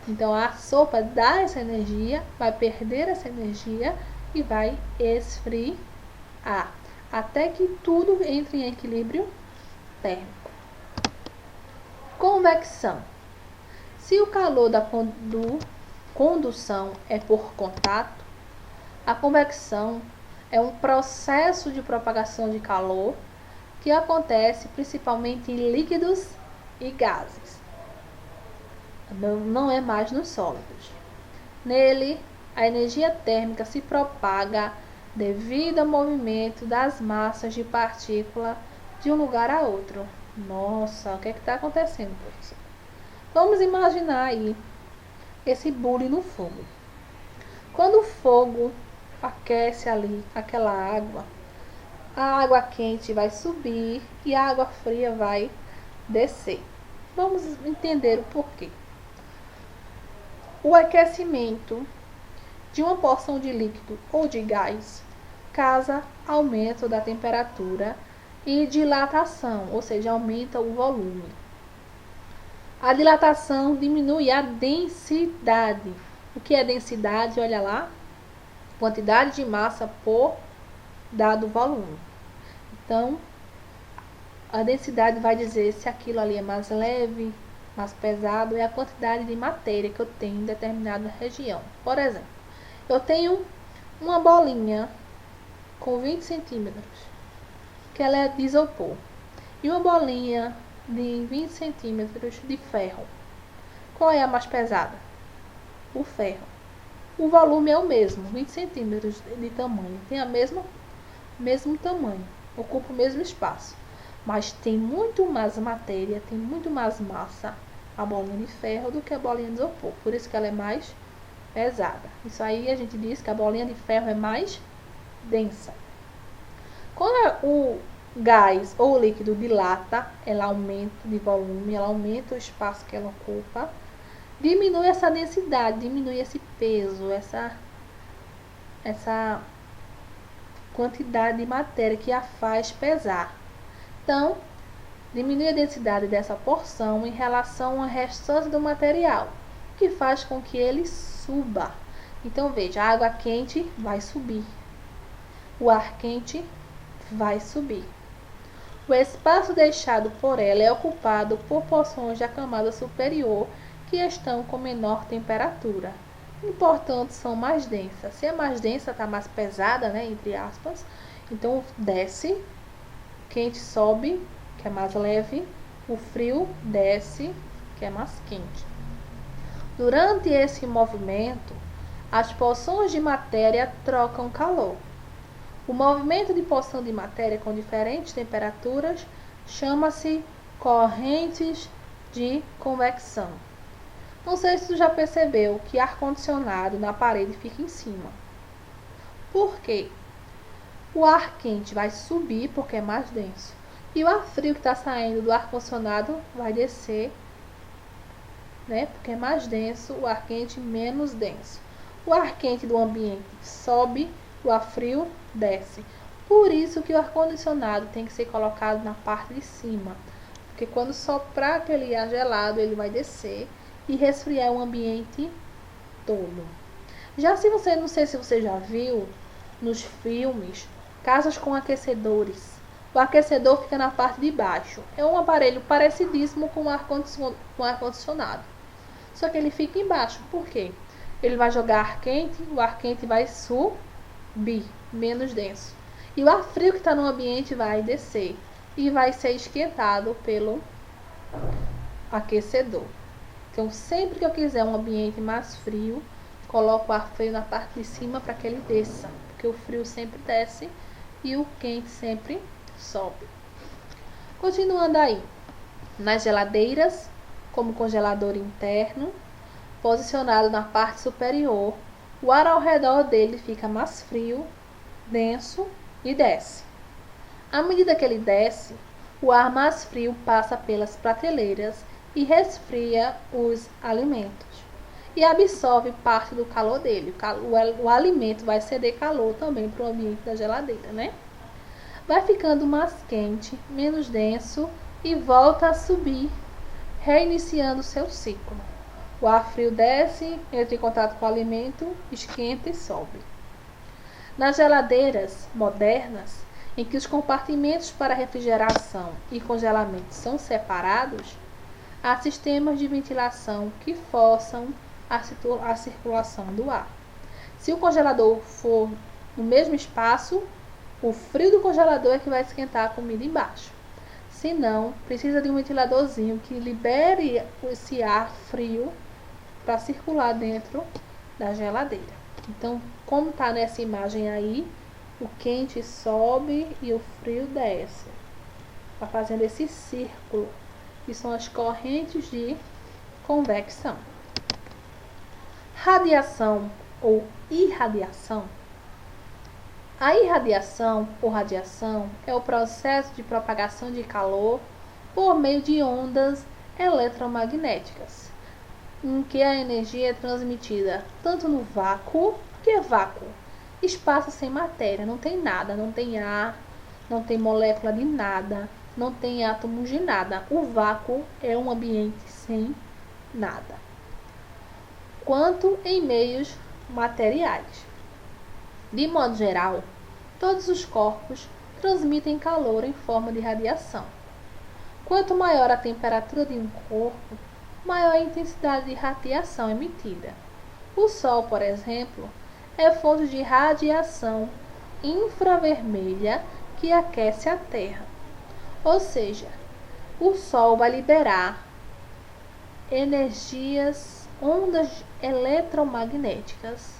Então, a sopa dá essa energia, vai perder essa energia e vai esfriar, até que tudo entre em equilíbrio térmico. Convecção. Se o calor da condução é por contato, a convecção é um processo de propagação de calor que acontece principalmente em líquidos e gases. Não é mais nos sólidos. Nele, a energia térmica se propaga devido ao movimento das massas de partícula de um lugar a outro. Nossa, o que está acontecendo, professor? Vamos imaginar aí esse bule no fogo. Quando o fogo aquece ali aquela água, a água quente vai subir e a água fria vai descer. Vamos entender o porquê. O aquecimento de uma porção de líquido ou de gás causa aumento da temperatura e dilatação, ou seja, aumenta o volume. A dilatação diminui a densidade. O que é densidade? Olha lá, quantidade de massa por dado volume. Então, a densidade vai dizer se aquilo ali é mais leve, mais pesado, é a quantidade de matéria que eu tenho em determinada região. Por exemplo, eu tenho uma bolinha com 20 centímetros, que ela é de isopor, e uma bolinha de 20 centímetros de ferro. Qual é a mais pesada? O ferro. O volume é o mesmo, 20 centímetros de tamanho, tem mesmo tamanho, ocupa o mesmo espaço, mas tem muito mais matéria, tem muito mais massa a bolinha de ferro do que a bolinha de isopor, por isso que ela é mais pesada. Isso aí a gente diz que a bolinha de ferro é mais densa. Quando o gás ou o líquido dilata, ela aumenta de volume, ela aumenta o espaço que ela ocupa, diminui essa densidade, diminui esse peso, essa quantidade de matéria que a faz pesar. Então, diminui a densidade dessa porção em relação ao restante do material, que faz com que ele suba. Então, veja, a água quente vai subir, o ar quente vai subir. O espaço deixado por ela é ocupado por porções da camada superior que estão com menor temperatura e, portanto, são mais densas. Se é mais densa, está mais pesada, né, entre aspas, então desce, quente sobe, que é mais leve, o frio desce, que é mais quente. Durante esse movimento, as porções de matéria trocam calor. O movimento de porção de matéria com diferentes temperaturas chama-se correntes de convecção. Não sei se tu já percebeu que ar-condicionado na parede fica em cima. Por quê? O ar quente vai subir porque é mais denso. E o ar frio que está saindo do ar-condicionado vai descer, né? Porque é mais denso, o ar quente menos denso. O ar quente do ambiente sobe, o ar frio desce. Por isso que o ar-condicionado tem que ser colocado na parte de cima. Porque quando soprar aquele ar gelado, ele vai descer e resfriar o ambiente todo. Já se você, não sei se você já viu nos filmes, casas com aquecedores. O aquecedor fica na parte de baixo. É um aparelho parecidíssimo com ar-condicionado. Só que ele fica embaixo. Por quê? Ele vai jogar ar quente, o ar quente vai subir, menos denso. E o ar frio que está no ambiente vai descer e vai ser esquentado pelo aquecedor. Então, sempre que eu quiser um ambiente mais frio, coloco o ar frio na parte de cima para que ele desça, porque o frio sempre desce e o quente sempre sobe. Continuando aí, nas geladeiras, como congelador interno, posicionado na parte superior, o ar ao redor dele fica mais frio, denso e desce. À medida que ele desce, o ar mais frio passa pelas prateleiras e resfria os alimentos e absorve parte do calor dele. O alimento vai ceder calor também para o ambiente da geladeira, né? Vai ficando mais quente, menos denso e volta a subir, reiniciando seu ciclo. O ar frio desce, entra em contato com o alimento, esquenta e sobe. Nas geladeiras modernas, em que os compartimentos para refrigeração e congelamento são separados, há sistemas de ventilação que forçam a circulação do ar. Se o congelador for no mesmo espaço, o frio do congelador é que vai esquentar a comida embaixo. Se não, precisa de um ventiladorzinho que libere esse ar frio para circular dentro da geladeira. Então, como está nessa imagem aí, o quente sobe e o frio desce. Está fazendo esse círculo, que são as correntes de convecção. Radiação ou irradiação. A irradiação ou radiação é o processo de propagação de calor por meio de ondas eletromagnéticas, em que a energia é transmitida tanto no vácuo, que é vácuo, espaço sem matéria, não tem nada, não tem ar, não tem molécula de nada, não tem átomos de nada. O vácuo é um ambiente sem nada. Quanto em meios materiais. De modo geral, todos os corpos transmitem calor em forma de radiação. Quanto maior a temperatura de um corpo, maior a intensidade de radiação emitida. O Sol, por exemplo, é fonte de radiação infravermelha que aquece a Terra. Ou seja, o Sol vai liberar ondas eletromagnéticas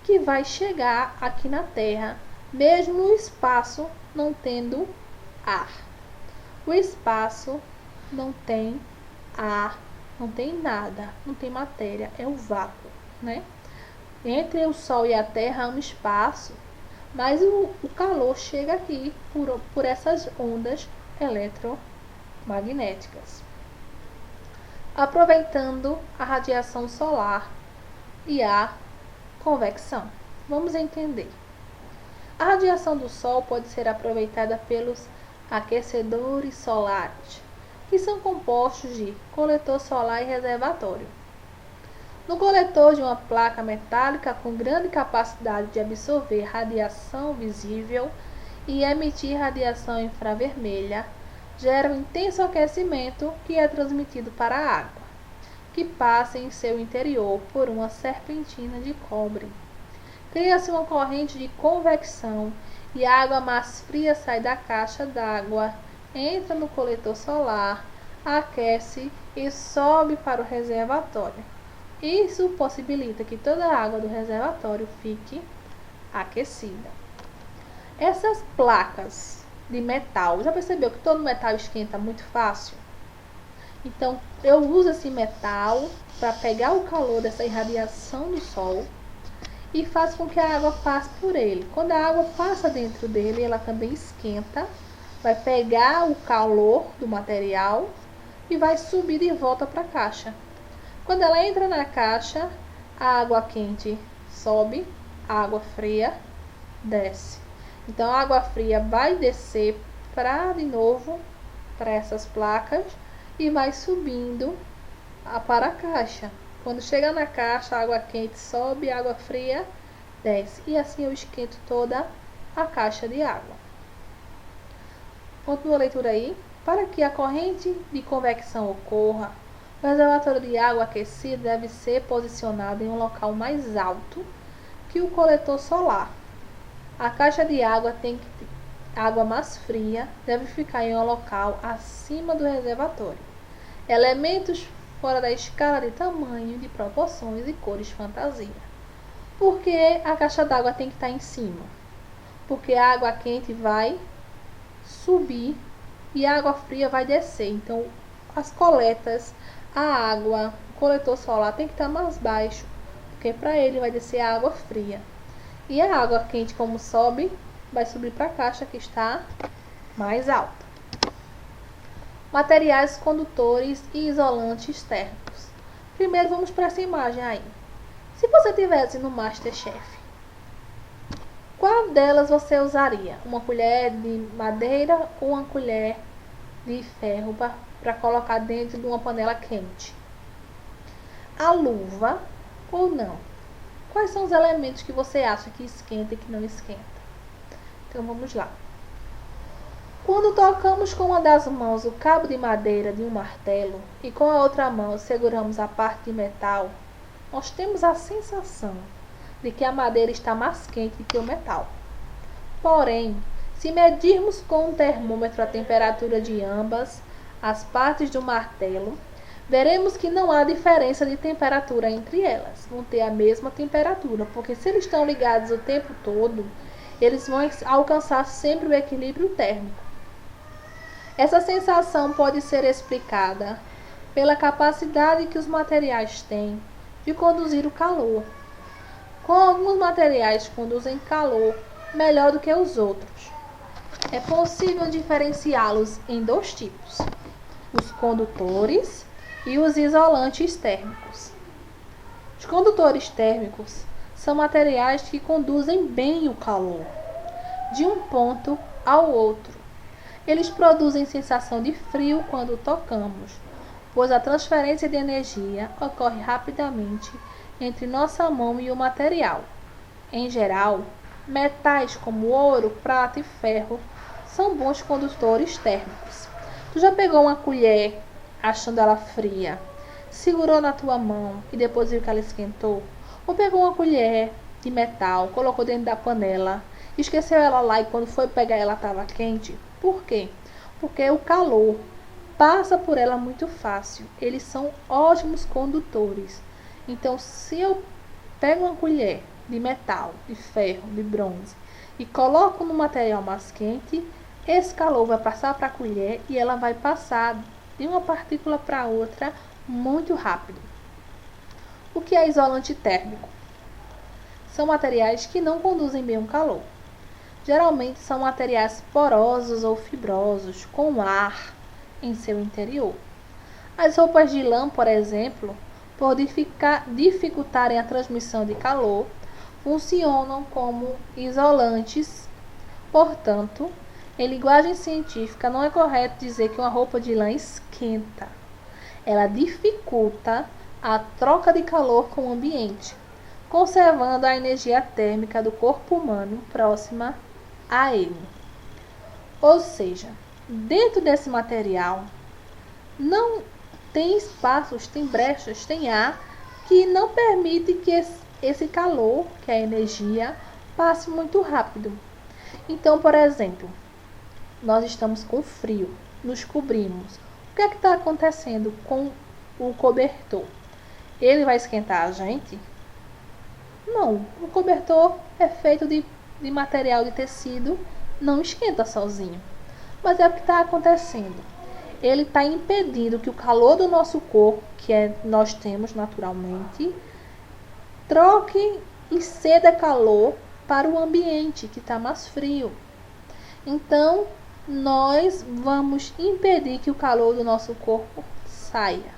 que vai chegar aqui na Terra, mesmo no espaço não tendo ar. O espaço não tem ar, não tem nada, não tem matéria, é o vácuo, né? Entre o Sol e a Terra há um espaço, mas o calor chega aqui por essas ondas eletromagnéticas. Aproveitando a radiação solar e a convecção. Vamos entender. A radiação do Sol pode ser aproveitada pelos aquecedores solares, que são compostos de coletor solar e reservatório. No coletor de uma placa metálica com grande capacidade de absorver radiação visível e emitir radiação infravermelha, gera um intenso aquecimento que é transmitido para a água, que passa em seu interior por uma serpentina de cobre. Cria-se uma corrente de convecção e a água mais fria sai da caixa d'água, entra no coletor solar, aquece e sobe para o reservatório. Isso possibilita que toda a água do reservatório fique aquecida. Essas placas de metal, já percebeu que todo metal esquenta muito fácil? Então, eu uso esse metal para pegar o calor dessa irradiação do Sol e faz com que a água passe por ele. Quando a água passa dentro dele, ela também esquenta, vai pegar o calor do material e vai subir de volta para a caixa. Quando ela entra na caixa, a água quente sobe, a água fria desce. Então, a água fria vai descer de novo para essas placas e vai subindo para a caixa. Quando chega na caixa, a água quente sobe, a água fria desce. E assim eu esquento toda a caixa de água. Continua a leitura aí. Para que a corrente de convecção ocorra, o reservatório de água aquecida deve ser posicionado em um local mais alto que o coletor solar. A caixa de água água mais fria deve ficar em um local acima do reservatório. Elementos fora da escala de tamanho, de proporções e cores fantasia. Por que a caixa d'água tem que estar em cima? Porque a água quente vai subir e a água fria vai descer. Então, as coletas, a água, o coletor solar tem que estar mais baixo, porque para ele vai descer a água fria. E a água quente, como sobe, vai subir para a caixa que está mais alta. Materiais condutores e isolantes térmicos. Primeiro vamos para essa imagem aí. Se você estivesse no MasterChef, qual delas você usaria? Uma colher de madeira ou uma colher de ferro para colocar dentro de uma panela quente? A luva ou não? Quais são os elementos que você acha que esquenta e que não esquenta? Então vamos lá. Quando tocamos com uma das mãos o cabo de madeira de um martelo e com a outra mão seguramos a parte de metal, nós temos a sensação de que a madeira está mais quente que o metal. Porém, se medirmos com um termômetro a temperatura de ambas as partes do martelo, veremos que não há diferença de temperatura entre elas. Vão ter a mesma temperatura, porque se eles estão ligados o tempo todo, eles vão alcançar sempre o equilíbrio térmico. Essa sensação pode ser explicada pela capacidade que os materiais têm de conduzir o calor. Com alguns materiais conduzem calor melhor do que os outros. É possível diferenciá-los em dois tipos: os condutores e os isolantes térmicos. Os condutores térmicos são materiais que conduzem bem o calor de um ponto ao outro. Eles produzem sensação de frio quando tocamos, pois a transferência de energia ocorre rapidamente entre nossa mão e o material. Em geral, metais como ouro, prata e ferro são bons condutores térmicos. Tu já pegou uma colher achando ela fria, segurou na tua mão e depois viu que ela esquentou? Ou pegou uma colher de metal, colocou dentro da panela, esqueceu ela lá e quando foi pegar ela estava quente? Por quê? Porque o calor passa por ela muito fácil. Eles são ótimos condutores. Então, se eu pego uma colher de metal, de ferro, de bronze e coloco no material mais quente, esse calor vai passar para a colher e ela vai passar de uma partícula para outra muito rápido. O que é isolante térmico? São materiais que não conduzem bem o calor. Geralmente são materiais porosos ou fibrosos, com ar em seu interior. As roupas de lã, por exemplo, por dificultarem a transmissão de calor, funcionam como isolantes. Portanto, em linguagem científica, não é correto dizer que uma roupa de lã esquenta. Ela dificulta a troca de calor com o ambiente, conservando a energia térmica do corpo humano próxima a ele. Ou seja, dentro desse material não tem espaços, tem brechas, tem ar que não permite que esse calor, que é a energia, passe muito rápido. Então, por exemplo, nós estamos com frio, nos cobrimos. O que é que está acontecendo com o cobertor? Ele vai esquentar a gente? Não, o cobertor é feito de material de tecido, não esquenta sozinho. Mas é o que está acontecendo. Ele está impedindo que o calor do nosso corpo, nós temos naturalmente, troque e ceda calor para o ambiente que está mais frio. Então, nós vamos impedir que o calor do nosso corpo saia.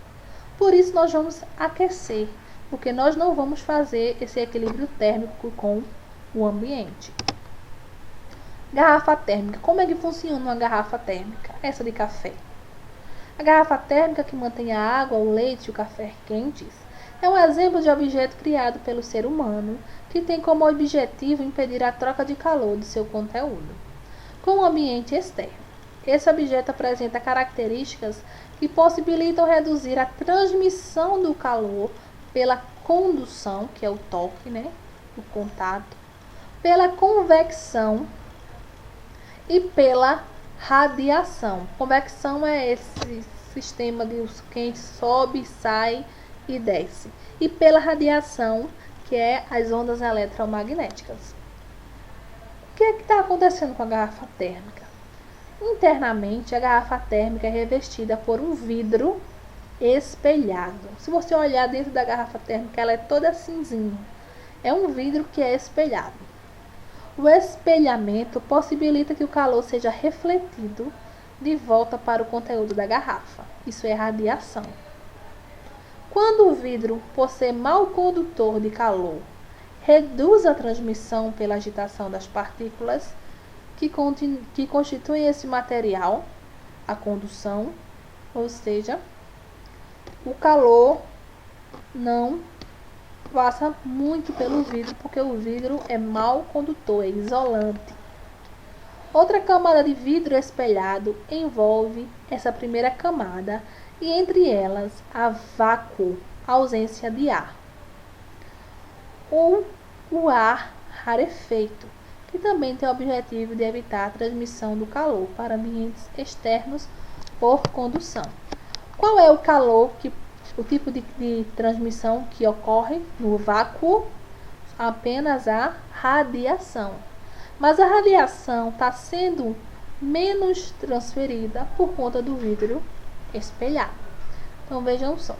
Por isso, nós vamos aquecer, porque nós não vamos fazer esse equilíbrio térmico com o ambiente. Garrafa térmica. Como é que funciona uma garrafa térmica? Essa de café. A garrafa térmica, que mantém a água, o leite e o café quentes, é um exemplo de objeto criado pelo ser humano que tem como objetivo impedir a troca de calor do seu conteúdo com o ambiente externo. Esse objeto apresenta características que possibilitam reduzir a transmissão do calor pela condução, que é o toque, o contato, pela convecção e pela radiação. Convecção é esse sistema de os quentes sobe, sai e desce. E pela radiação, que é as ondas eletromagnéticas. O que é que está acontecendo com a garrafa térmica? Internamente, a garrafa térmica é revestida por um vidro espelhado. Se você olhar dentro da garrafa térmica, ela é toda cinzinha. É um vidro que é espelhado. O espelhamento possibilita que o calor seja refletido de volta para o conteúdo da garrafa. Isso é radiação. Quando o vidro, por ser mau condutor de calor, reduz a transmissão pela agitação das partículas que constituem esse material, a condução, ou seja, o calor não passa muito pelo vidro, porque o vidro é mau condutor, é isolante. Outra camada de vidro espelhado envolve essa primeira camada e entre elas há vácuo, ausência de ar. Ou o ar rarefeito, que também tem o objetivo de evitar a transmissão do calor para ambientes externos por condução. Qual é o calor, o tipo de transmissão que ocorre no vácuo? Apenas a radiação. Mas a radiação está sendo menos transferida por conta do vidro espelhado. Então vejam só.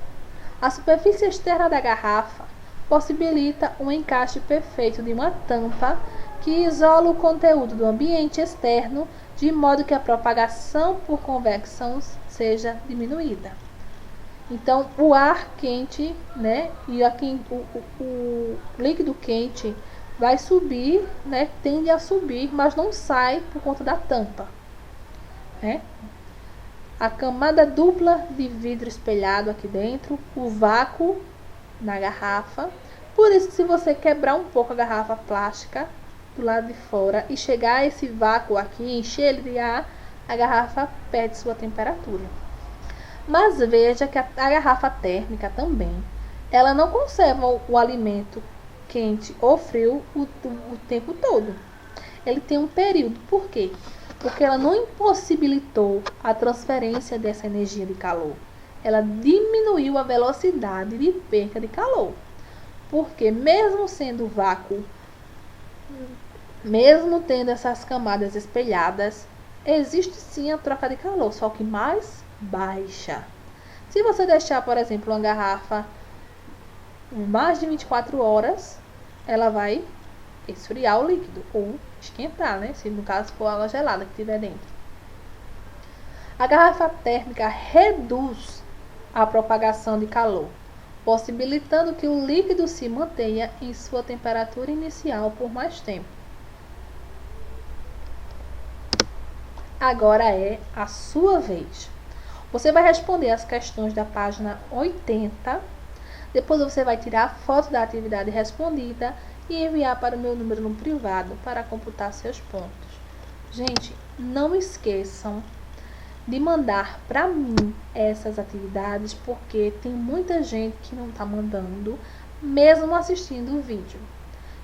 A superfície externa da garrafa possibilita um encaixe perfeito de uma tampa que isola o conteúdo do ambiente externo de modo que a propagação por convecção seja diminuída. Então, o ar quente, né, e o líquido quente vai subir, né, tende a subir, mas não sai por conta da tampa, né? A camada dupla de vidro espelhado aqui dentro, o vácuo na garrafa. Por isso, se você quebrar um pouco a garrafa plástica do lado de fora e chegar a esse vácuo aqui, encher ele de ar, a garrafa perde sua temperatura. Mas veja que a garrafa térmica também, ela não conserva o alimento quente ou frio o tempo todo. Ele tem um período. Por quê? Porque ela não impossibilitou a transferência dessa energia de calor. Ela diminuiu a velocidade de perca de calor. Porque mesmo sendo vácuo, mesmo tendo essas camadas espelhadas, existe sim a troca de calor, só que mais baixa. Se você deixar, por exemplo, uma garrafa mais de 24 horas, ela vai esfriar o líquido ou esquentar, né? Se no caso for água gelada que tiver dentro. A garrafa térmica reduz a propagação de calor, possibilitando que o líquido se mantenha em sua temperatura inicial por mais tempo. Agora é a sua vez. Você vai responder as questões da página 80. Depois você vai tirar a foto da atividade respondida e enviar para o meu número no privado para computar seus pontos. Gente, não esqueçam de mandar para mim essas atividades, porque tem muita gente que não está mandando, mesmo assistindo o vídeo.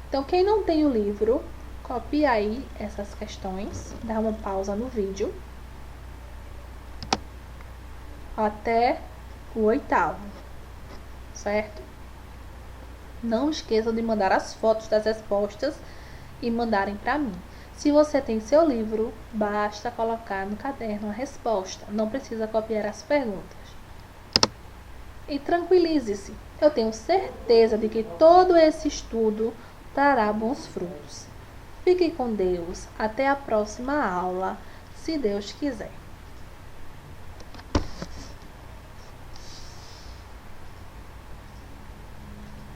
Então, quem não tem o livro, copie aí essas questões, dá uma pausa no vídeo até o 8º, certo? Não esqueçam de mandar as fotos das respostas e mandarem para mim. Se você tem seu livro, basta colocar no caderno a resposta, não precisa copiar as perguntas. E tranquilize-se, eu tenho certeza de que todo esse estudo trará bons frutos. Fique com Deus, até a próxima aula, se Deus quiser.